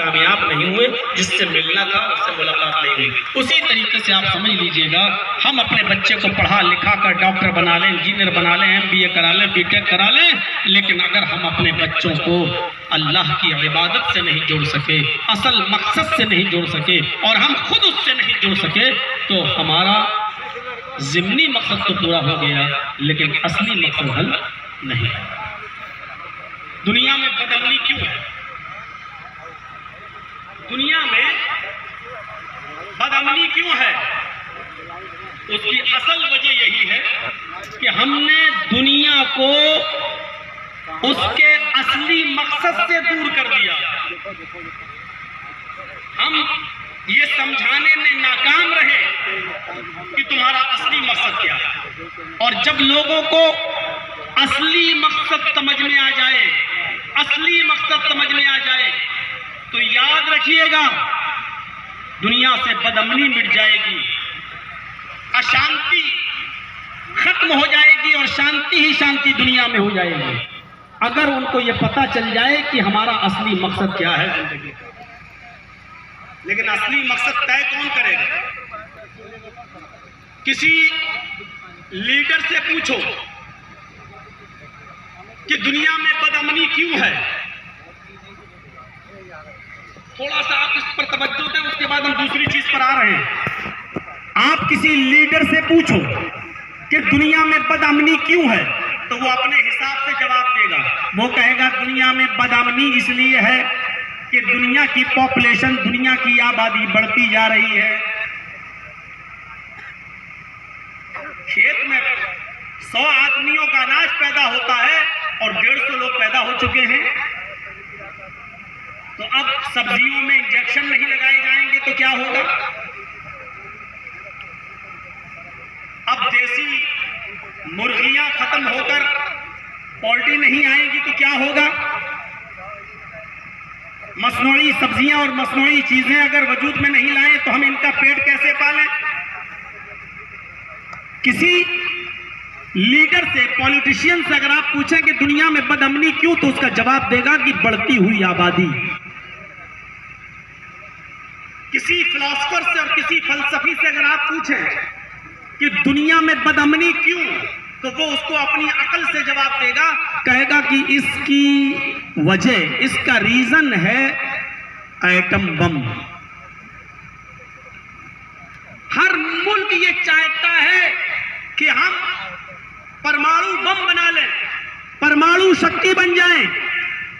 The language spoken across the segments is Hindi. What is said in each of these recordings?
कामयाब नहीं हुए, जिससे मिलना था उससे मुलाकात नहीं हुई। उसी तरीके से आप समझ लीजिएगा, हम अपने बच्चे को पढ़ा लिखा कर डॉक्टर बना लें, इंजीनियर बना लें, MBA करा लें, BTech करा लें, लेकिन अगर हम अपने बच्चों को अल्लाह की इबादत से नहीं जोड़ सके, असल मकसद से नहीं जोड़ सके और हम खुद उससे नहीं जोड़ सके, तो हमारा ज़िम्नी मकसद तो पूरा हो गया, लेकिन असली मकसद हल नहीं। दुनिया में बदअमनी क्यों है? दुनिया में बदअमनी क्यों है? उसकी असल वजह यही है कि हमने दुनिया को उसके असली मकसद से दूर कर दिया। हम ये समझाने में नाकाम रहे कि तुम्हारा असली मकसद क्या है, और जब लोगों को असली मकसद समझ में आ जाए, असली मकसद समझ में आ जाए, तो याद रखिएगा दुनिया से बदअमनी मिट जाएगी, अशांति खत्म हो जाएगी और शांति ही शांति दुनिया में हो जाएगी, अगर उनको ये पता चल जाए कि हमारा असली मकसद क्या है जिंदगी का। लेकिन असली मकसद तय कौन करेगा? किसी लीडर से पूछो कि दुनिया में बदअमनी क्यों है, थोड़ा सा आप इस पर तवज्जो दें, उसके बाद हम दूसरी चीज पर आ रहे हैं। आप किसी लीडर से पूछो कि दुनिया में बदअमनी क्यों है, तो वो अपने हिसाब से जवाब देगा। वो कहेगा दुनिया में बदअमनी इसलिए है कि दुनिया की पॉपुलेशन, दुनिया की आबादी बढ़ती जा रही है। खेत में 100 आदमियों का अनाज पैदा होता है और 150 लोग पैदा हो चुके हैं, तो अब सब्जियों में इंजेक्शन नहीं लगाए जाएंगे तो क्या होगा? अब देसी मुर्गियां खत्म होकर पोल्ट्री नहीं आएगी तो क्या होगा? मसनूई सब्जियां और मसनूई चीजें अगर वजूद में नहीं लाएं तो हम इनका पेट कैसे पालें? किसी लीडर से, पॉलिटिशियन से अगर आप पूछें कि दुनिया में बदअमनी क्यों, तो उसका जवाब देगा कि बढ़ती हुई आबादी। किसी फिलोसफर से और किसी फलसफी से अगर आप पूछें कि दुनिया में बदअमनी क्यों, तो वो उसको अपनी अकल से जवाब देगा, कहेगा कि इसकी वजह, इसका रीजन है एटम बम। हर मुल्क ये चाहता है कि हम परमाणु बम बना लें, परमाणु शक्ति बन जाएं,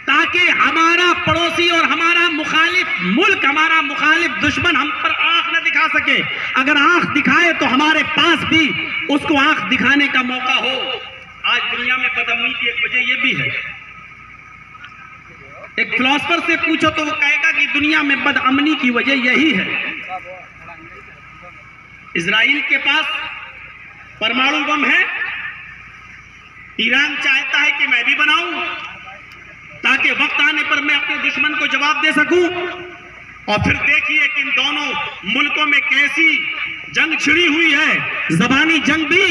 ताकि हमारा पड़ोसी और हमारा मुखालिफ मुल्क, हमारा मुखालिफ दुश्मन हम पर आंख न दिखा सके। अगर आंख दिखाए तो हमारे पास भी उसको आंख दिखाने का मौका हो। आज दुनिया में बदअमनी की एक वजह यह भी है। एक फिलोसफर से पूछो तो वो कहेगा कि दुनिया में बदअमनी की वजह यही है, इजराइल के पास परमाणु बम है, ईरान चाहता है कि मैं भी बनाऊं ताकि वक्त आने पर मैं अपने दुश्मन को जवाब दे सकूं। और फिर देखिए कि इन दोनों मुल्कों में कैसी जंग छिड़ी हुई है, ज़बानी जंग भी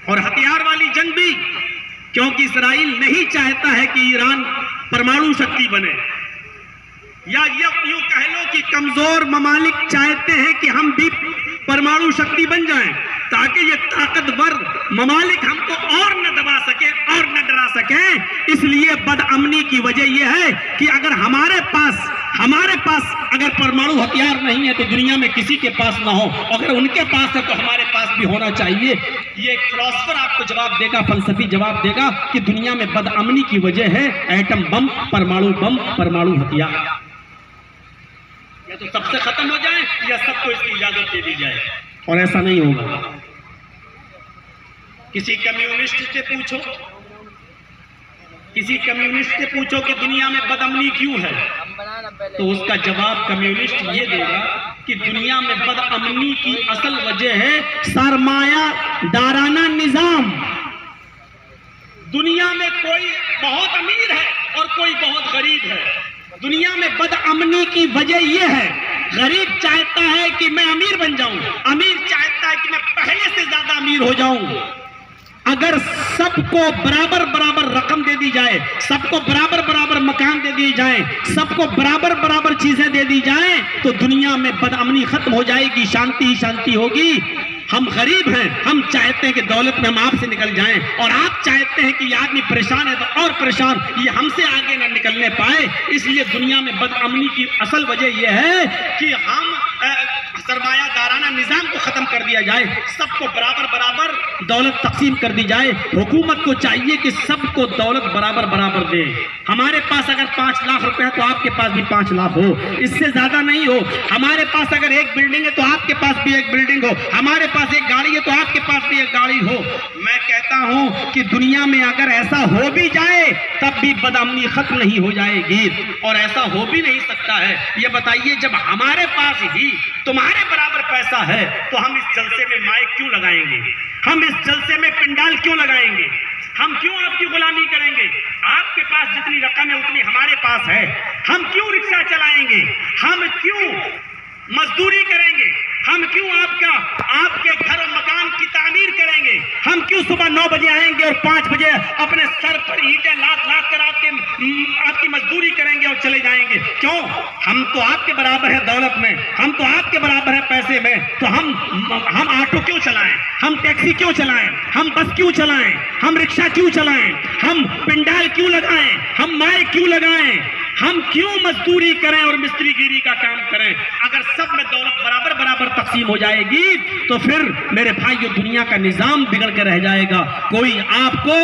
और हथियार वाली जंग भी, क्योंकि इस्राइल नहीं चाहता है कि ईरान परमाणु शक्ति बने। या यूं कह लो कि कमजोर ममालिक चाहते हैं कि हम भी परमाणु शक्ति बन जाएं, ताकि ये ताकतवर ममालिक हमको और न दबा सके और न डरा सके। इसलिए बदअमनी की वजह यह है कि अगर हमारे पास अगर परमाणु हथियार नहीं है तो दुनिया में किसी के पास ना हो, अगर उनके पास है तो हमारे पास भी होना चाहिए। ये एक फिलोसफर आपको जवाब देगा, फलसफी जवाब देगा कि दुनिया में बदअमनी की वजह है एटम बम, परमाणु हथियार। या तो सबसे खत्म हो जाए या सबको इसकी इजाजत दे दी जाए, और ऐसा नहीं होगा। किसी कम्युनिस्ट से पूछो कि दुनिया में बदअमनी क्यों है, तो उसका जवाब कम्युनिस्ट ये देगा कि दुनिया में बदअमनी की असल वजह है सरमाया दाराना निजाम। दुनिया में कोई बहुत अमीर है और कोई बहुत गरीब है। दुनिया में बदअमनी की वजह यह है, गरीब चाहता है कि मैं अमीर बन जाऊं, अमीर चाहता है कि मैं पहले से ज्यादा अमीर हो जाऊं। अगर सबको बराबर बराबर रकम दे दी जाए, सबको बराबर बराबर मकान दे दिए जाए, सबको बराबर बराबर चीजें दे दी जाए, तो दुनिया में बदअमनी खत्म हो जाएगी, शांति ही शांति होगी। हम गरीब हैं, हम चाहते हैं कि दौलत में हम आपसे निकल जाएं, और आप चाहते हैं कि ये आदमी परेशान है तो और परेशान, ये हमसे आगे ना निकलने पाए। इसलिए दुनिया में बदअमनी की असल वजह यह है कि हम सरमायादाराना निजाम को खत्म कर दिया जाए, सबको बराबर बराबर दौलत तकसीम कर दी जाए। हुकूमत को चाहिए कि सबको दौलत बराबर बराबर दे। हमारे पास अगर 5 लाख रुपए है तो आपके पास भी 5 लाख हो, इससे ज्यादा नहीं हो। हमारे पास अगर एक बिल्डिंग है तो आपके पास भी एक बिल्डिंग हो, हमारे पास एक गाड़ी है तो आपके पास भी एक गाड़ी हो। मैं कहता हूं कि दुनिया में अगर ऐसा हो भी जाए तब भी बदअमनी खत्म नहीं हो जाएगी, और ऐसा हो भी नहीं सकता है। ये बताइए, जब हमारे पास ही तुम्हारे बराबर पैसा है तो हम इस जलसे में माइक क्यों लगाएंगे, हम इस जलसे में पंडाल क्यों लगाएंगे, हम क्यों आपकी गुलामी करेंगे? आपके पास जितनी रकम है उतनी हमारे पास है, हम क्यों रिक्शा चलाएंगे, हम क्यों मजदूरी करेंगे, हम क्यों आपके घर और मकान की तामीर करेंगे, हम क्यों सुबह 9 बजे आएंगे और 5 बजे अपने सर पर ईंटें लाद लाद कर आपकी मजदूरी करेंगे और चले जाएंगे? क्यों? हम तो आपके बराबर है दौलत में, हम तो आपके बराबर है पैसे में, तो हम ऑटो क्यों चलाएं, हम टैक्सी क्यों चलाएं, हम बस क्यों चलाएं, हम रिक्शा क्यों चलाएं, हम पिंडाल क्यों लगाएं, हम माइक क्यों लगाएं, हम क्यों मजदूरी करें और मिस्त्रीगिरी का काम करें? अगर सब में दौलत बराबर बराबर तकसीम हो जाएगी तो फिर मेरे भाइयों दुनिया का निजाम बिगड़ के रह जाएगा। कोई आपको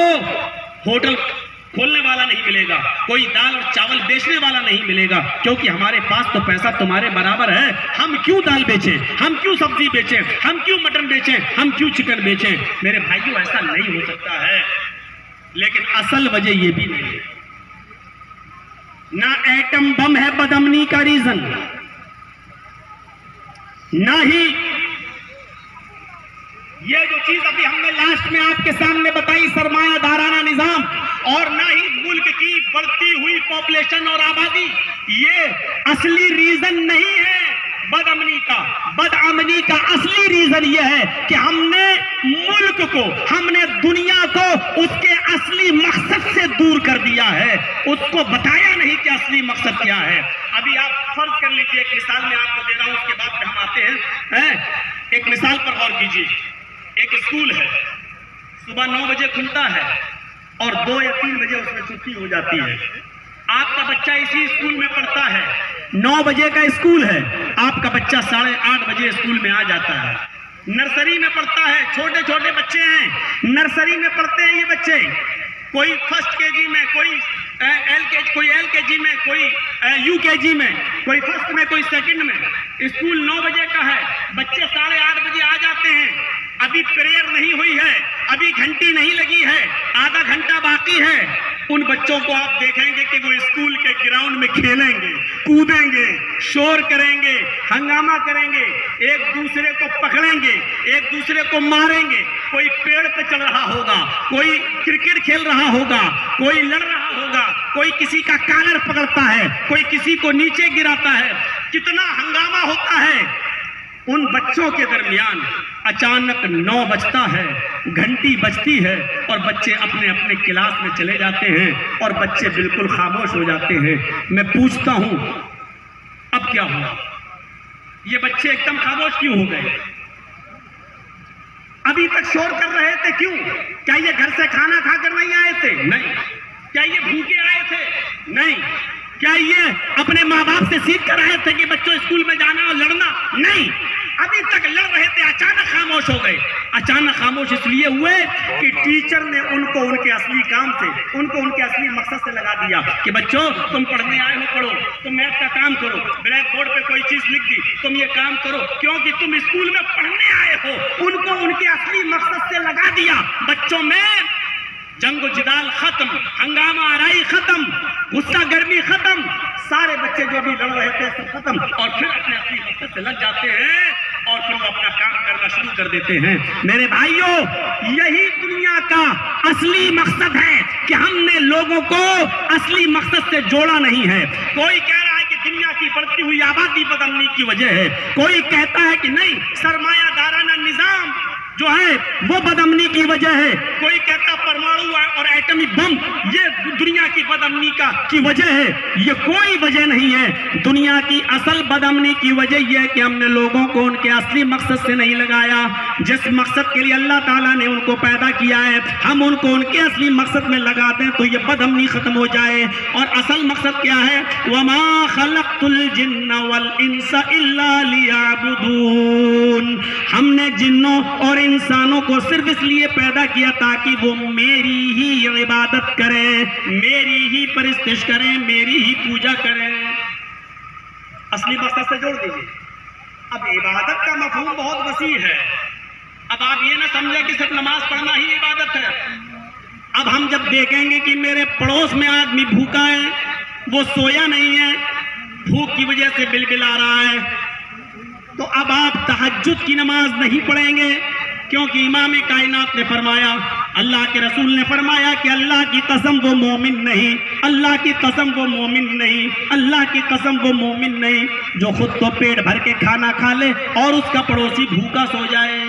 होटल खोलने वाला नहीं मिलेगा, कोई दाल और चावल बेचने वाला नहीं मिलेगा, क्योंकि हमारे पास तो पैसा तुम्हारे बराबर है। हम क्यों दाल बेचें, हम क्यों सब्जी बेचें, हम क्यों मटन बेचें, हम क्यों चिकन बेचें? मेरे भाइयों ऐसा नहीं हो सकता है। लेकिन असल वजह यह भी नहीं है, ना एटम बम है बदअमनी का रीजन, ना ही ये जो चीज अभी हमने लास्ट में आपके सामने बताई सरमायादाराना निजाम, और ना ही मुल्क की बढ़ती हुई पॉपुलेशन और आबादी, ये असली रीजन नहीं है बदअमनी का। बदअमनी का असली रीजन यह है कि हमने मुल्क को, हमने दुनिया को उसके असली मकसद से दूर कर दिया है, उसको बताया नहीं कि असली मकसद क्या है। अभी आप फर्ज कर लीजिए, एक मिसाल मैं आपको दे रहा हूं, उसके बाद हम आते हैं। एक मिसाल पर गौर कीजिए, एक स्कूल है, सुबह 9 बजे खुलता है और 2 या 3 बजे उसमें छुट्टी हो जाती है। आपका बच्चा इसी स्कूल में पढ़ता है, 9 बजे का स्कूल है, आपका बच्चा 8:30 बजे स्कूल में आ जाता है। नर्सरी में पढ़ता है, छोटे छोटे बच्चे हैं, नर्सरी में पढ़ते हैं ये बच्चे, कोई फर्स्ट केजी में, कोई एलकेजी में, कोई यूकेजी में, कोई फर्स्ट में, कोई सेकंड में। स्कूल 9 बजे का है, बच्चे 8:30 बजे आ जाते हैं। अभी प्रेयर नहीं हुई है, अभी घंटी नहीं लगी है, आधा घंटा बाकी है। उन बच्चों को आप देखेंगे कि वो स्कूल के ग्राउंड में खेलेंगे, कूदेंगे, शोर करेंगे, हंगामा करेंगे, एक दूसरे को पकड़ेंगे, एक दूसरे को मारेंगे। कोई पेड़ पे चढ़ रहा होगा, कोई क्रिकेट खेल रहा होगा, कोई लड़ रहा होगा, कोई किसी का कॉलर पकड़ता है, कोई किसी को नीचे गिराता है। कितना हंगामा होता है। उन बच्चों के दरमियान अचानक 9 बजता है, घंटी बजती है और बच्चे अपने अपने क्लास में चले जाते हैं और बच्चे बिल्कुल खामोश हो जाते हैं। मैं पूछता हूं अब क्या हुआ, ये बच्चे एकदम खामोश क्यों हो गए? अभी तक शोर कर रहे थे, क्यों? क्या ये घर से खाना खाकर नहीं आए थे? नहीं। क्या ये भूखे आए थे? नहीं। क्या ये अपने माँ बाप से सीख कर आए थे कि बच्चों स्कूल में जाना और लड़ना? नहीं। अभी तक लड़ रहे थे, अचानक खामोश हो गए। अचानक खामोश इसलिए हुए कि टीचर ने उनको उनके असली काम से, उनको उनके असली मकसद से लगा दिया कि बच्चों तुम पढ़ने आए हो, पढ़ो, तुम मैथ का काम करो, ब्लैक बोर्ड पे कोई चीज लिख दी, तुम ये काम करो, क्योंकि तुम स्कूल में पढ़ने आए हो। उनको उनके असली मकसद से लगा दिया। बच्चों में जंगो जिदाल खत्म, हंगामा आराई खत्म, गुस्सा गर्मी खत्म, सारे बच्चे जो भी लड़ रहे थे सब खत्म, और फिर अपने अपनी मकसद से लग जाते हैं और फिर वो अपना काम करना शुरू कर देते हैं। मेरे भाइयों, यही दुनिया का असली मकसद है कि हमने लोगों को असली मकसद से जोड़ा नहीं है। कोई कह रहा है कि दुनिया की बढ़ती हुई आबादी बदअमनी की वजह है, कोई कहता है कि नहीं सरमायादाराना निजाम जो है वो बदअमनी की वजह है। कोई कहता परमाणु और एटॉमिक बम ये दुनिया की बदअमनी की वजह है। ये कोई वजह नहीं है। दुनिया की असल बदअमनी की वजह यह है कि हमने लोगों को उनके असली मकसद से नहीं लगाया। जिस मकसद के लिए अल्लाह ताला ने उनको पैदा किया है, हम उनको उनके असली मकसद में लगा दें तो ये बदअमनी खत्म हो जाए। और असल मकसद क्या है? वमा खलक़तुल जिन्ना वल इंसा इल्ला लियअबुदून। हमने जिन्नों और इंसानों को सिर्फ इसलिए पैदा किया ताकि वो मेरी ही इबादत करें, मेरी ही परस्तिश करें, मेरी ही पूजा करें। असली मकसद से जोड़ दीजिए। अब इबादत का मफहूम बहुत वसी है। अब आप ये ना समझे कि सिर्फ नमाज पढ़ना ही इबादत है। अब हम जब देखेंगे कि मेरे पड़ोस में आदमी भूखा है, वो सोया नहीं है, भूख की वजह से बिलबिला रहा है, तो अब आप तहज्जुद की नमाज नहीं पढ़ेंगे, क्योंकि इमाम कायनात ने फरमाया, अल्लाह के रसूल ने फरमाया कि अल्लाह की कसम वो मोमिन नहीं, अल्लाह की कसम वो मोमिन नहीं, अल्लाह की कसम वो मोमिन नहीं जो खुद तो पेट भर के खाना खा ले और उसका पड़ोसी भूखा सो जाए।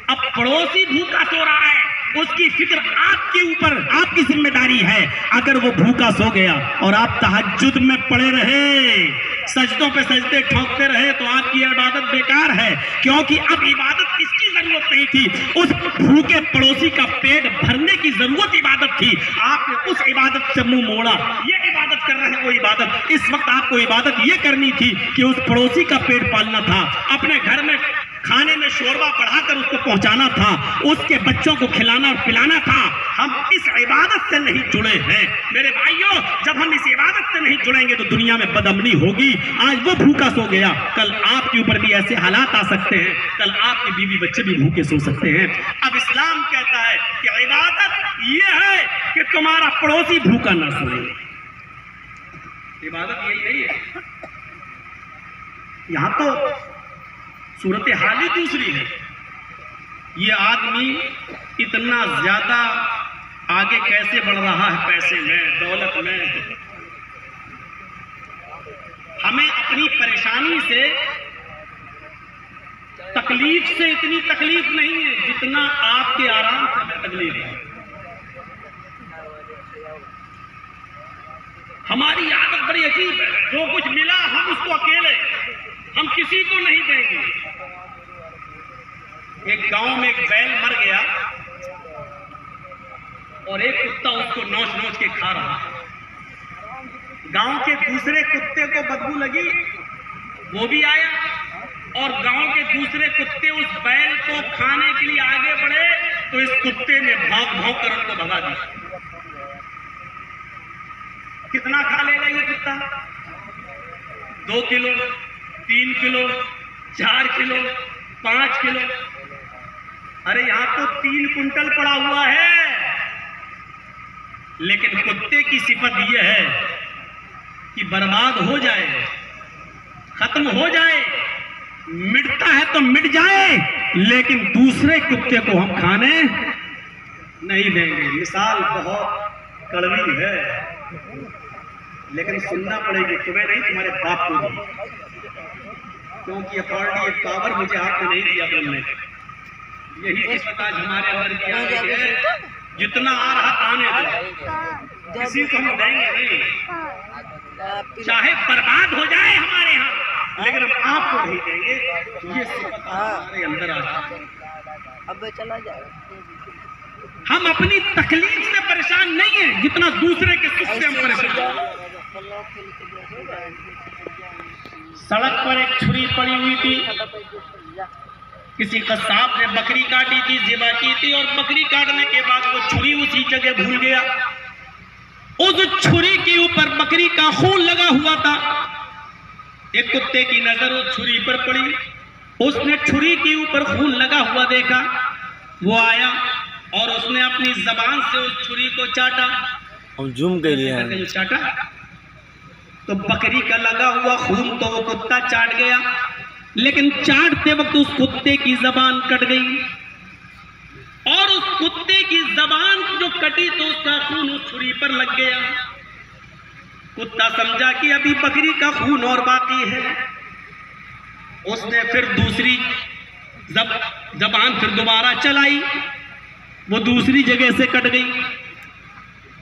अब पड़ोसी भूखा सो रहा है, उसकी फिक्र आपके ऊपर, आपकी जिम्मेदारी है। अगर वो भूखा सो गया और आप तहज्जुद में पड़े रहे, सजदों पे सजदे ठोकते रहे, तो आपकी इबादत बेकार है। क्योंकि अब इबादत किसकी जरूरत नहीं थी, उस भूखे पड़ोसी का पेट भरने की जरूरत इबादत थी। आपने उस इबादत से मुंह मोड़ा। ये इबादत कर रहे हैं वो इबादत। इस वक्त आपको इबादत ये करनी थी कि उस पड़ोसी का पेट पालना था, अपने घर में खाने में शोरबा बढ़ाकर उसको पहुंचाना था, उसके बच्चों को खिलाना और पिलाना था। हम इस इबादत से नहीं जुड़े हैं मेरे भाइयों। जब हम इस इबादत से नहीं जुड़ेंगे तो दुनिया में बदअमनी होगी। आज वो भूखा सो गया, कल आपके ऊपर भी ऐसे हालात आ सकते हैं, कल आपके बीवी बच्चे भी भूखे सो सकते हैं। अब इस्लाम कहता है कि इबादत ये है कि तुम्हारा पड़ोसी भूखा ना सोए। इबादत यही नहीं है। यहां तो सूरत हाल ही दूसरी है। ये आदमी इतना ज्यादा आगे कैसे बढ़ रहा है, पैसे में, दौलत में। हमें अपनी परेशानी से, तकलीफ से इतनी तकलीफ नहीं है जितना आपके आराम से हमें तकलीफ है। हमारी आदत बड़ी अजीब है। जो कुछ मिला हम उसको अकेले, हम किसी को नहीं देंगे। एक गांव में एक बैल मर गया और एक कुत्ता उसको नोच नोच के खा रहा है। गांव के दूसरे कुत्ते को बदबू लगी, वो भी आया और गांव के दूसरे कुत्ते उस बैल को खाने के लिए आगे बढ़े, तो इस कुत्ते ने भौंक भौंक कर उनको भगा दिया। कितना खा लेगा ये कुत्ता? 2 किलो, 3 किलो, 4 किलो, 5 किलो। अरे यहां तो 3 कुंटल पड़ा हुआ है। लेकिन कुत्ते की सिफत यह है कि बर्बाद हो जाए, खत्म हो जाए, मिटता है तो मिट जाए, लेकिन दूसरे कुत्ते को हम खाने नहीं देंगे। मिसाल बहुत कड़वी है, लेकिन सुनना पड़ेगी तुम्हें नहीं, तुम्हारे बाप को भी, क्योंकि अथॉरिटी, पावर मुझे आपने नहीं दिया बोलने। यही सिफत आज हमारे अंदर की आ गई है। जितना आ रहा आने दो, किसी को हम देंगे नहीं, चाहे बर्बाद हो जाए हमारे यहाँ, लेकिन हम आपको नहीं देंगे। ये सिफत हमारे अंदर आ जाए। अब चला जाए। हम अपनी तकलीफ से परेशान नहीं है जितना दूसरे के सुख से हम परेशान। सड़क पर एक छुरी पड़ी हुई थी, किसी कसाब ने बकरी काटी थी, ज़िबा की थी, और बकरी काटने के बाद वो छुरी उसी जगह भूल गया। उस छुरी के ऊपर बकरी का खून लगा हुआ था। एक कुत्ते की नजर उस छुरी पर पड़ी, उसने छुरी के ऊपर खून लगा हुआ देखा, वो आया और उसने अपनी जबान से उस छुरी को चाटा। हम जूम कर लिया जो चाटा तो बकरी का लगा हुआ खून तो वो कुत्ता चाट गया, लेकिन चाटते वक्त उस कुत्ते की जबान कट गई, और उस कुत्ते की जबान जो कटी तो उसका खून उस छुरी पर लग गया। कुत्ता समझा कि अभी बकरी का खून और बाकी है। उसने फिर दूसरी जबान फिर दोबारा चलाई, वो दूसरी जगह से कट गई।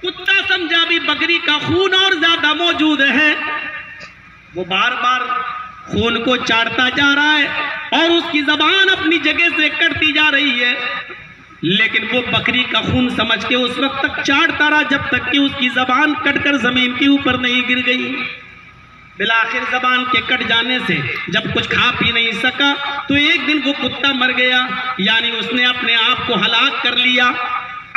कुत्ता समझा भी बकरी का खून और ज्यादा मौजूद है, वो बार बार खून को चाटता जा रहा है और उसकी जबान अपनी जगह से कटती जा रही है, लेकिन वो बकरी का खून समझ के उस वक्त तक चाटता रहा जब तक कि उसकी जबान कटकर जमीन के ऊपर नहीं गिर गई। बिलाखिर जबान के कट जाने से जब कुछ खा पी नहीं सका तो एक दिन वो कुत्ता मर गया, यानी उसने अपने आप को हलाक कर लिया।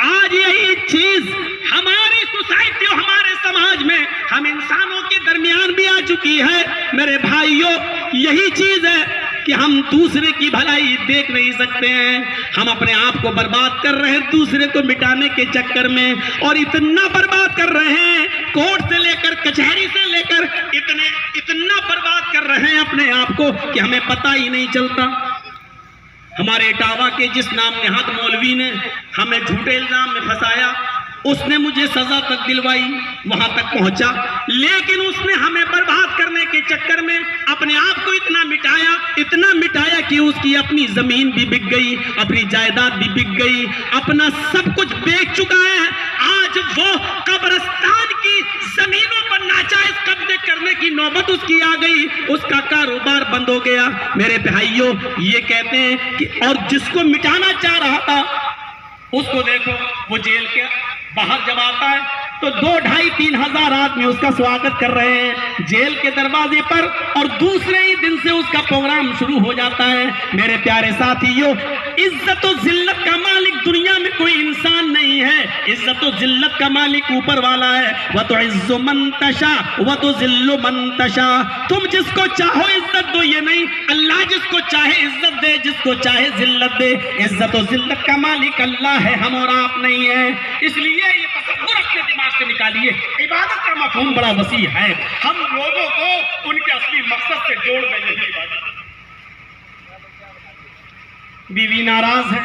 आज यही चीज हमारी सोसाइटी और हमारे समाज में हम इंसानों के दरमियान भी आ चुकी है। मेरे भाइयों, यही चीज है कि हम दूसरे की भलाई देख नहीं सकते हैं, हम अपने आप को बर्बाद कर रहे हैं दूसरे को मिटाने के चक्कर में, और इतना बर्बाद कर रहे हैं, कोर्ट से लेकर कचहरी से लेकर इतना बर्बाद कर रहे हैं अपने आप को कि हमें पता ही नहीं चलता। हमारे इटावा के जिस नाम नेहाद मौलवी ने हमें झूठे इल्जाम में फंसाया, उसने मुझे सजा तक दिलवाई, वहां तक पहुंचा, लेकिन उसने हमें बर्बाद करने के चक्कर में अपने आप को इतना मिटाया कि उसकी अपनी जमीन भी बिक गई, अपनी जायदाद भी बिक गई, अपना सब कुछ बेच चुका है। आज वो कब्रिस्तान की जमीनों पर नाजायज कब्जे करने की नौबत उसकी आ गई, उसका कारोबार बंद हो गया। मेरे भाइयों, ये कहते हैं कि और जिसको मिटाना चाह रहा था उसको देखो, वो जेल के बाहर जब आता है तो 2-2,5-3 हजार आदमी उसका स्वागत कर रहे हैं जेल के दरवाजे पर, और दूसरे ही दिन से उसका प्रोग्राम शुरू हो जाता है। मेरे प्यारे साथियों, इज्जत और जिल्लत का मालिक दुनिया में कोई इंसान नहीं है, इज्जत और जिल्लत का मालिक ऊपर वाला है। वह तो इज्जो मंतशा वह तो जिल्लो मंतशा, तुम जिसको चाहो इज्जत दो, ये नहीं, अल्लाह जिसको चाहे इज्जत दे, जिसको चाहे जिल्लत दे। इज्जत और जिल्लत का मालिक अल्लाह है, हम और आप नहीं है। इसलिए ये तसव्वुर अपने दिमाग से निकालिए, इबादत का मफहूम बड़ा वसी है, हम लोगों को उनके असली मकसद से जोड़ देंगे। इबादत, बीवी नाराज है,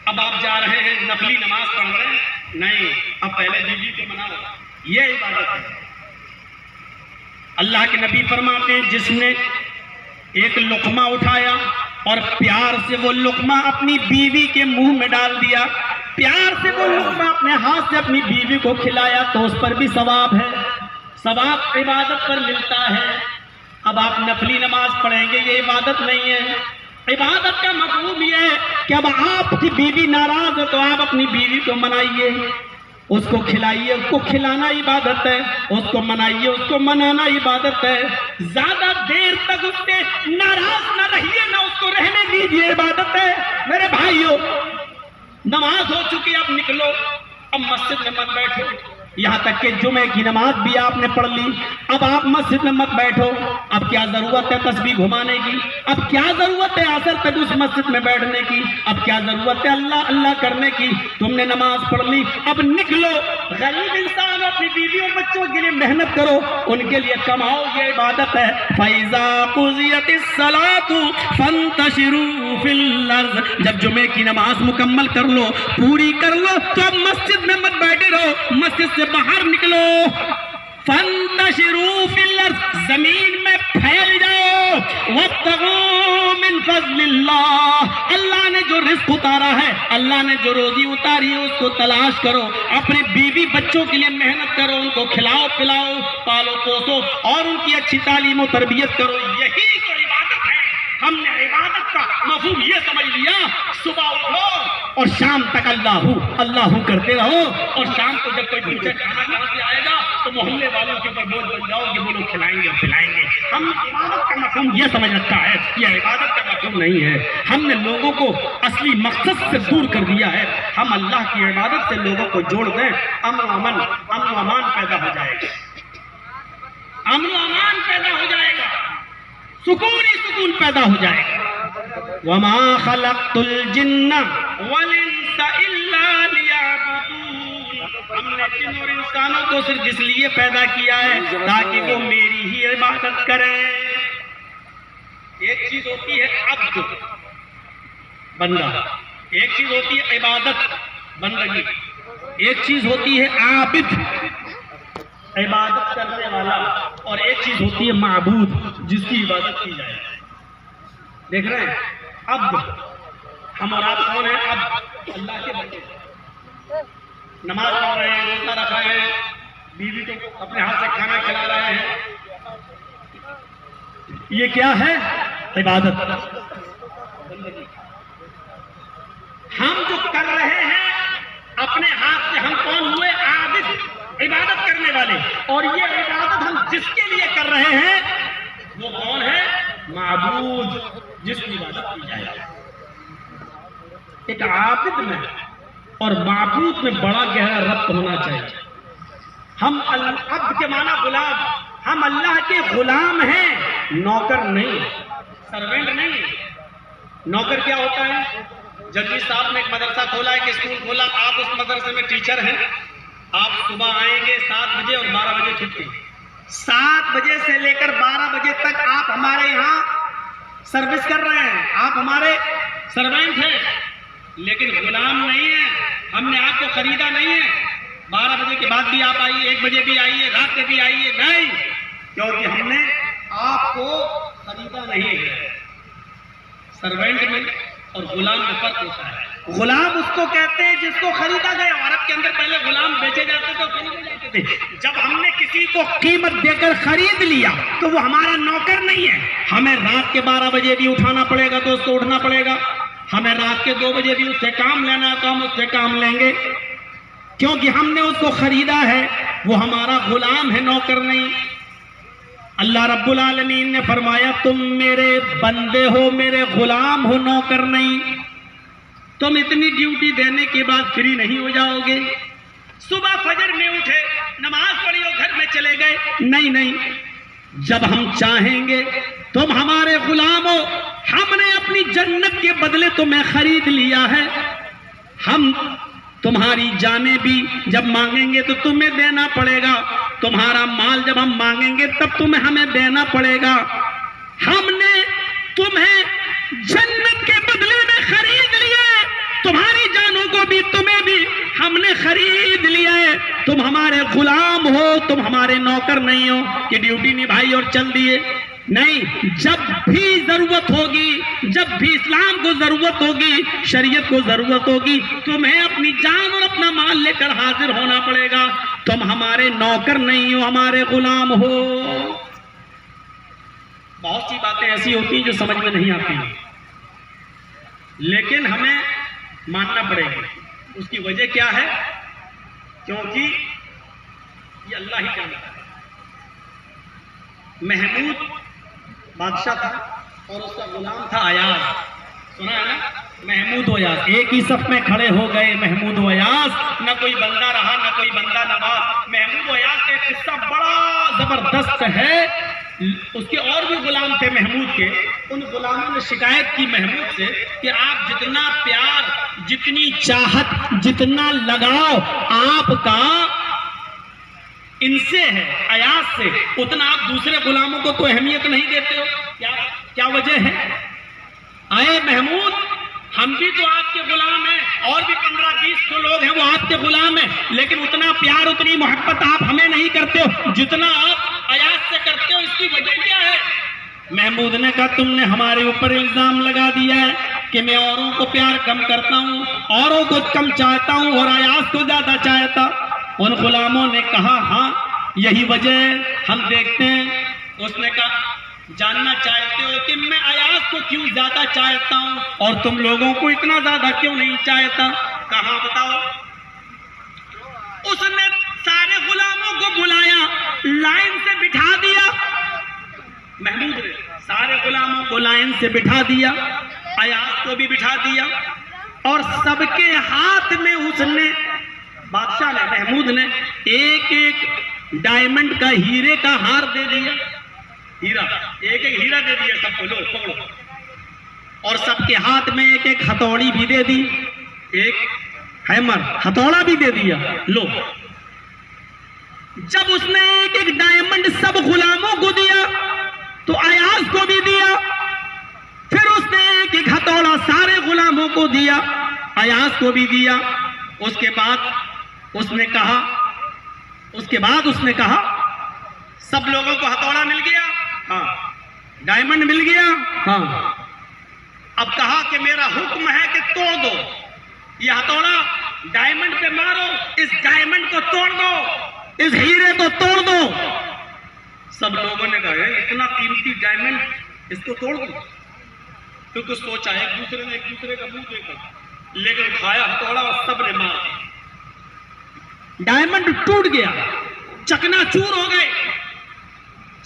अब आप जा रहे हैं नफली नमाज पढ़ रहे हैं, नहीं, अब पहले बीवी को मनाओ, ये इबादत है। अल्लाह के नबी फरमाते हैं, जिसने एक लुकमा उठाया और प्यार से वो लुकमा अपनी बीवी के मुंह में डाल दिया, प्यार से वो लुकमा अपने हाथ से अपनी बीवी को खिलाया, तो उस पर भी सवाब है, सवाब इबादत पर मिलता है। अब आप नफली नमाज पढ़ेंगे, ये इबादत नहीं है। इबादत का मफहूम ये है कि अब आपकी बीवी नाराज है तो आप अपनी बीवी को मनाइए, उसको खिलाइए, उसको खिलाना इबादत है, उसको मनाइए, उसको मनाना इबादत है। ज्यादा देर तक उससे नाराज ना रहिए, ना उसको रहने दीजिए, इबादत है। मेरे भाइयों, नमाज हो चुकी, अब निकलो, अब मस्जिद में मत बैठो, यहाँ तक कि जुमे की नमाज भी आपने पढ़ ली, अब आप मस्जिद में मत बैठो। अब क्या जरूरत है तस्बीह घुमाने की, अब क्या जरूरत है असर तक उस मस्जिद में बैठने की, अब क्या जरूरत है अल्लाह अल्लाह करने की। तुमने नमाज पढ़ ली, अब निकलो, गरीब इंसान अपनी बीवियों बच्चों के लिए मेहनत करो, उनके लिए कमाओ, ये इबादत है। फैज़ा क़ुज़ियतिस सलातु फंतशिरू फिल अर्ज़, जब जुमे की नमाज मुकम्मल कर लो, पूरी कर लो, तो अब मस्जिद में मत बैठे रहो, मस्जिद से बाहर निकलो। फंतशिरू फिल अर्ज़, जमीन में फैल जाओ। वब्तगू मिन फज़लिल्लाह, अल्लाह ने जो रिज़्क़ उतारा है, अल्लाह ने जो रोजी उतारी है, उसको तलाश करो। अपने बीवी बच्चों के लिए मेहनत करो, उनको खिलाओ पिलाओ, पालो पोसो और उनकी अच्छी तालीम और तरबियत करो, यही तो इबादत है। हमने इबादत का मफहूम ये समझ लिया, सुबह उठो और शाम तक अल्लाहू अल्लाहू करते रहो, और शाम को जब कोई पूछे खाना कहाँ से आएगा तो मोहल्ले वालों के ऊपर बोझ बन जाओ कि वो लोग खिलाएंगे और पिलाएंगे। हमने इबादत का मफहूम ये समझ रखा है, यह इबादत का मफहूम नहीं है। हमने लोगों को असली मकसद से दूर कर दिया है। हम अल्लाह की इबादत से लोगों को जोड़ दें, अमन व अमान पैदा हो जाएगा, अमन व अमान पैदा हो जाएगा, सुकून ही सुकून पैदा हो जाएगा। वमा खलक़तुल जिन्ना वल इंसा इल्ला लियअबुदून, हमने जिन और इंसानों को सिर्फ इसलिए पैदा किया है ताकि वो मेरी ही इबादत करें। एक चीज होती है अब्द, बंदा, एक चीज होती है इबादत, बंदगी, एक चीज होती है आबिद, इबादत करने वाला, और एक चीज होती है माबूद, जिसकी इबादत की जाए। देख रहे हैं? अब हम और आप कौन है? अब अल्लाह के बंदे, नमाज पढ़ रहे हैं, रोजा रख रहे हैं, बीवी को अपने हाथ से खाना खिला रहे हैं। ये क्या है? इबादत। हम जो कर रहे हैं अपने हाथ से, हम कौन हुए? आबिद, इबादत करने वाले। और ये इबादत हम जिसके लिए कर रहे हैं वो कौन है? माबूद, जिसकी इबादत की जाए। एक आबिद में और माबूद में बड़ा गहरा रब्त होना चाहिए। हम अब्द के माना गुलाम, हम अल्लाह के गुलाम हैं, नौकर नहीं, सर्वेंट नहीं। नौकर क्या होता है? जल्दी साहब ने एक मदरसा खोला, एक स्कूल खोला, आप उस मदरसे में टीचर हैं। आप सुबह आएंगे 7 बजे और 12 बजे छुट्टी। 7 बजे से लेकर 12 बजे तक आप हमारे यहाँ सर्विस कर रहे हैं, आप हमारे सर्वेंट हैं, लेकिन गुलाम नहीं है। हमने आपको खरीदा नहीं है। 12 बजे के बाद भी आप आइए, 1 बजे भी आइए, रात में भी आइए, नहीं, क्योंकि हमने आपको खरीदा नहीं है। सर्वेंट में और गुलाम में फर्क होता है। गुलाम उसको कहते हैं जिसको खरीदा गया। अरब के अंदर पहले गुलाम बेचे जाते थे, खरीदे जाते थे। जब हमने किसी को कीमत देकर खरीद लिया तो वो हमारा नौकर नहीं है। हमें रात के 12 बजे भी उठाना पड़ेगा तो उसको उठना पड़ेगा, हमें रात के 2 बजे भी उससे काम लेना है तो हम उससे काम लेंगे, क्योंकि हमने उसको खरीदा है। वो हमारा गुलाम है, नौकर नहीं। अल्लाह रब्बुल आलमीन ने फरमाया, तुम मेरे बंदे हो, मेरे गुलाम हो, नौकर नहीं। तुम इतनी ड्यूटी देने के बाद फ्री नहीं हो जाओगे। सुबह फजर में उठे, नमाज पढ़ी और घर में चले गए, नहीं नहीं। जब हम चाहेंगे तुम हमारे गुलाम हो, हमने अपनी जन्नत के बदले तुम्हें खरीद लिया है। हम तुम्हारी जानें भी जब मांगेंगे तो तुम्हें देना पड़ेगा, तुम्हारा माल जब हम मांगेंगे तब तुम्हें हमें देना पड़ेगा। हमने तुम्हें जन्नत के बदले में खरीद लिया है, तुम्हारी जानों को भी तुम्हें भी हमने खरीद लिया है। तुम हमारे गुलाम हो, तुम हमारे नौकर नहीं हो कि ड्यूटी निभाई और चल दिए। नहीं, जब भी जरूरत होगी, जब भी इस्लाम को जरूरत होगी, शरीयत को जरूरत होगी, तुम्हें अपनी जान और अपना माल लेकर हाजिर होना पड़ेगा। तुम हमारे नौकर नहीं हो, हमारे गुलाम हो। बहुत सी बातें ऐसी होती हैं जो समझ में नहीं आती, लेकिन हमें मानना पड़ेगी। उसकी वजह क्या है? क्योंकि ये अल्लाह ही जानता है। महमूद बादशाह था और उसका गुलाम था अयाज। सुना है ना? महमूद और अयाज एक ही सफ में खड़े हो गए। महमूद और अयाज, न कोई बंदा रहा न कोई बंदा नवाज। महमूद और अयाज का किस्सा बड़ा जबरदस्त है। उसके और भी गुलाम थे महमूद के। उन गुलामों ने शिकायत की महमूद से कि आप जितना प्यार, जितनी चाहत, जितना लगाव आपका इनसे है, अयाज से, उतना आप दूसरे गुलामों को तो अहमियत नहीं देते हो। क्या वजह है? आए महमूद, हम भी तो आपके गुलाम हैं, और भी 15-20 जो लोग हैं वो आपके गुलाम हैं, लेकिन उतना प्यार, उतनी मोहब्बत आप हमें नहीं करते हो जितना आप अयाज से करते हो। इसकी वजह क्या है? महमूद ने कहा, तुमने हमारे ऊपर इल्जाम लगा दिया है कि मैं औरों को प्यार कम करता हूँ, औरों को कम चाहता हूँ और अयाज को ज्यादा चाहता। उन गुलामों ने कहा, हाँ यही वजह, हम देखते हैं। उसने कहा, जानना चाहते हो कि मैं अयाज को क्यों ज्यादा चाहता हूं और तुम लोगों को इतना ज्यादा क्यों नहीं चाहता? कहां बताओ। उसने सारे गुलामों को बुलाया, लाइन से बिठा दिया। महमूद ने सारे गुलामों को लाइन से बिठा दिया, अयाज को भी बिठा दिया, और सबके हाथ में उसने, बादशाह ने, महमूद ने एक एक डायमंड का, हीरे का हार दे दिया। हीरा, एक एक हीरा दे दिया सबको, लो पकड़ो। और सबके हाथ में एक एक हथौड़ी भी दे दी, एक हैमर, हथौड़ा भी दे दिया, लो। जब उसने एक एक डायमंड सब गुलामों को दिया तो अयाज को भी दिया। फिर उसने एक एक हथौड़ा सारे गुलामों को दिया, अयाज को भी दिया। उसके बाद उसने कहा, सब लोगों को हथौड़ा मिल गया, हाँ। डायमंड मिल गया, हाँ। अब कहा कि मेरा हुक्म है कि तोड़ दो ये हथौड़ा, डायमंड पे मारो, इस डायमंड को तोड़ दो, इस हीरे को तोड़ दो। सब लोगों ने कहा इतना कीमती डायमंड इसको तोड़ दो। तो कुछ सोचा, एक दूसरे ने एक दूसरे का मुंह देखा, लेकिन उठाया हथौड़ा और सबने मारा। डायमंड टूट गया, चकनाचूर हो गए।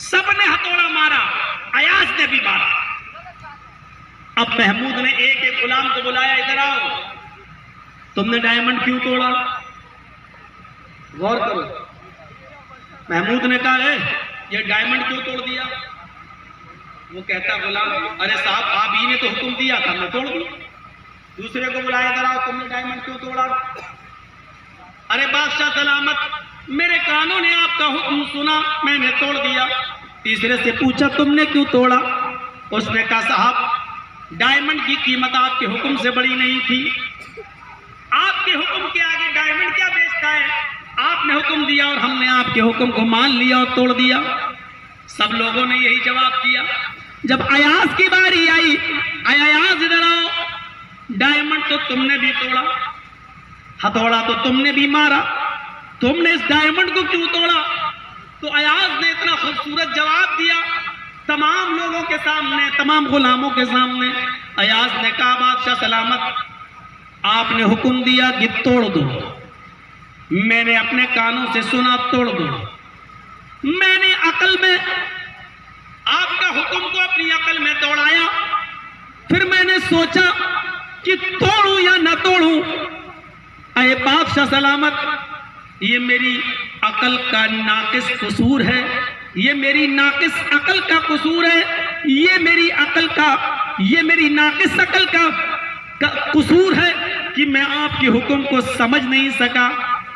सबने हथौड़ा मारा, अयाज ने भी मारा। अब महमूद ने एक एक गुलाम को बुलाया, इधर आओ, तुमने डायमंड क्यों तोड़ा? गौर करो। महमूद ने कहा है ये डायमंड क्यों तोड़ दिया? वो कहता गुलाम, अरे साहब आप ही ने तो हुक्म दिया था, मैं तोड़ दिया। दूसरे को बुलाया, इधर आओ, तुमने डायमंड क्यों तोड़ा? अरे बादशाह सलामत, मेरे कानों ने आपका हुक्म सुना, मैंने तोड़ दिया। तीसरे से पूछा तुमने क्यों तोड़ा? उसने कहा साहब डायमंड की कीमत आपके हुक्म से बड़ी नहीं थी, आपके हुक्म के आगे डायमंड क्या बेचता है? आपने हुक्म दिया और हमने आपके हुक्म को मान लिया और तोड़ दिया। सब लोगों ने यही जवाब दिया। जब अयाज की बारी आई, अयाज इधर आओ, डायमंड तो तुमने भी तोड़ा, हथौड़ा तो तुमने भी मारा, तुमने इस डायमंड को क्यों तोड़ा? तो अयाज ने इतना खूबसूरत जवाब दिया तमाम लोगों के सामने, तमाम गुलामों के सामने। अयाज ने कहा बादशाह सलामत, आपने हुक्म दिया कि तोड़ दो, मैंने अपने कानों से सुना तोड़ दो। मैंने अकल में आपका हुक्म को अपनी अकल में दौड़ाया, फिर मैंने सोचा कि तोड़ूं या न तोड़ूं। अरे बादशाह सलामत, ये मेरी अकल का नाकिस कसूर है, ये मेरी नाकिस अकल का कसूर है, ये मेरी नाकिस अकल का कसूर है कि मैं आपके हुक्म को समझ नहीं सका,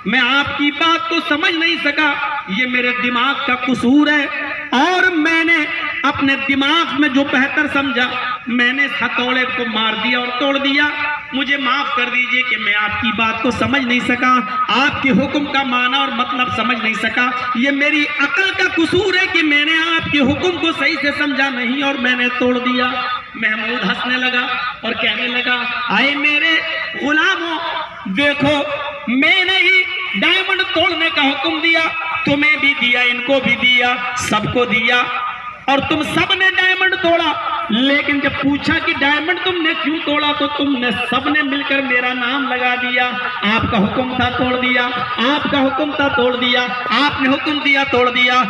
मैं आपकी बात को समझ नहीं सका, ये मेरे दिमाग का कसूर है। और मैंने अपने दिमाग में जो बेहतर समझा, मैंने हथौड़े को मार दिया और तोड़ दिया। मुझे माफ कर दीजिए कि मैं आपकी बात को समझ नहीं सका, आपके हुक्म का माना और मतलब समझ नहीं सका। ये मेरी अकल का कसूर है कि मैंने आपके हुक्म को सही से समझा नहीं और मैंने तोड़ दिया। महमूद हंसने लगा और कहने लगा, आए मेरे गुलामों, देखो मैंने ही डायमंड तोड़ने का हुक्म दिया, तुम्हें भी दिया, इनको भी दिया, सबको दिया, और तुम सब ने डायमंड तोड़ा। लेकिन जब पूछा कि डायमंड तुमने क्यों तोड़ा, तो तुमने सबने मिलकर मेरा नाम लगा दिया। आपका हुक्म था तोड़ दिया, आपका हुक्म था तोड़ दिया, आपने हुक्म दिया तोड़ दिया।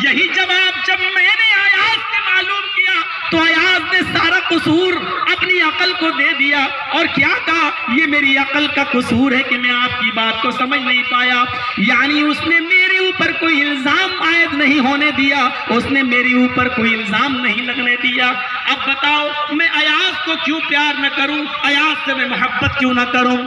यही जवाब जब मैंने अयाज से मालूम किया तो अयाज ने सारा कसूर अपनी अकल को दे दिया और क्या कहा, ये मेरी अकल का कसूर है कि मैं आपकी बात को समझ नहीं पाया। यानी उसने मेरे ऊपर कोई इल्जाम आयद नहीं होने दिया, उसने मेरे ऊपर कोई इल्जाम नहीं लगने दिया। अब बताओ मैं अयाज को क्यों प्यार न करूं, अयाज से मैं मोहब्बत क्यों न करूं?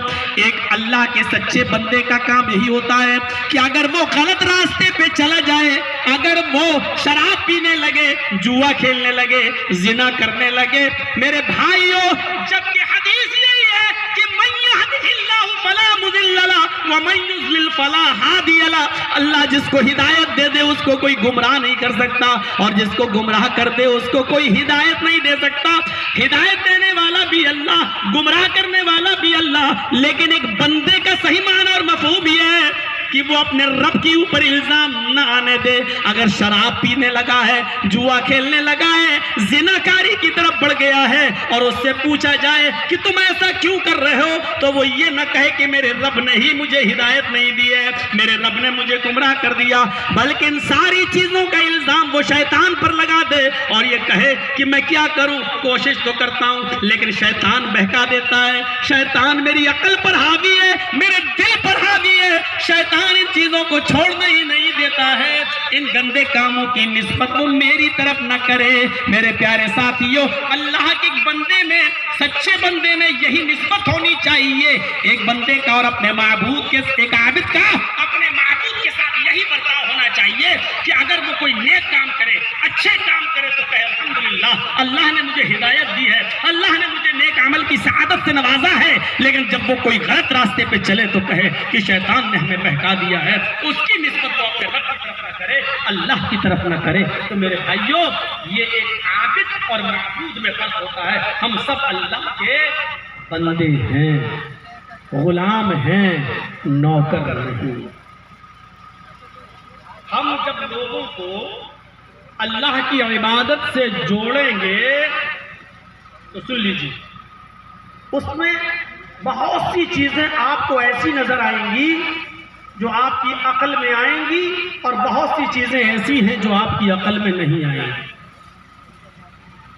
एक अल्लाह के सच्चे बंदे का काम यही होता है कि अगर वो गलत रास्ते पे चला जाए, अगर वो शराब पीने लगे, जुआ खेलने लगे, जिना करने लगे, मेरे भाइयों, जबकि हदीस यही है कि मन यहदिहिल्लाहु फला मुदिल्ल लहु व मन युज़लिल फला हादिय लहु। अल्लाह जिसको हिदायत दे दे उसको कोई गुमराह नहीं कर सकता, और जिसको गुमराह कर दे उसको कोई हिदायत नहीं दे सकता। हिदायत देने वाला भी अल्लाह, गुमराह करने वाला भी अल्लाह। लेकिन एक बंदे का सही माना और मफहूम ये है कि वो अपने रब के ऊपर इल्जाम न आने दे। अगर शराब पीने लगा है, जुआ खेलने लगा है, जिनाकारी की तरफ बढ़ गया है और उससे पूछा जाए कि तुम ऐसा क्यों कर रहे हो, तो वो ये न कहे कि मेरे रब ने ही मुझे हिदायत नहीं दी है, मेरे रब ने मुझे गुमराह कर दिया, बल्कि इन सारी चीजों का इल्जाम वो शैतान पर लगा दे और ये कहे कि मैं क्या करूं, कोशिश तो करता हूं लेकिन शैतान बहका देता है, शैतान मेरी अकल पर हावी है, मेरे दिल पर हावी है, शैतान इन चीजों को छोड़ने ही नहीं देता है। इन गंदे कामों की निस्बत वो मेरी तरफ न करे। मेरे प्यारे साथियों, अल्लाह के बंदे में, सच्चे बंदे में यही निस्बत होनी चाहिए, एक बंदे का और अपने माबूद के, एक आबिद का अपने माबूद के साथ यही बर्ताव होना चाहिए कि अगर वो कोई नेक काम करे, अच्छे काम करे तो कहे अल्हम्दुलिल्लाह, अल्लाह ने मुझे हिदायत दी है, अल्लाह ने मुझे नेक अमल की सआदत से नवाजा है। लेकिन जब वो कोई गलत रास्ते पे चले तो कहे कि शैतान ने हमें बहका दिया है। उसकी निस्बत वो अपने रब की तरफ न करे, अल्लाह की तरफ न करे। तो मेरे भाइयों, ये एक आबिद और माबूद में फर्क होता है। हम सब अल्लाह के बंदे हैं, गुलाम हैं, नौकर नहीं। हम जब लोगों को अल्लाह की इबादत से जोड़ेंगे तो सुन लीजिए, उसमें बहुत सी चीजें आपको ऐसी नजर आएंगी जो आपकी अकल में आएंगी, और बहुत सी चीजें ऐसी हैं जो आपकी अकल में नहीं आएंगी।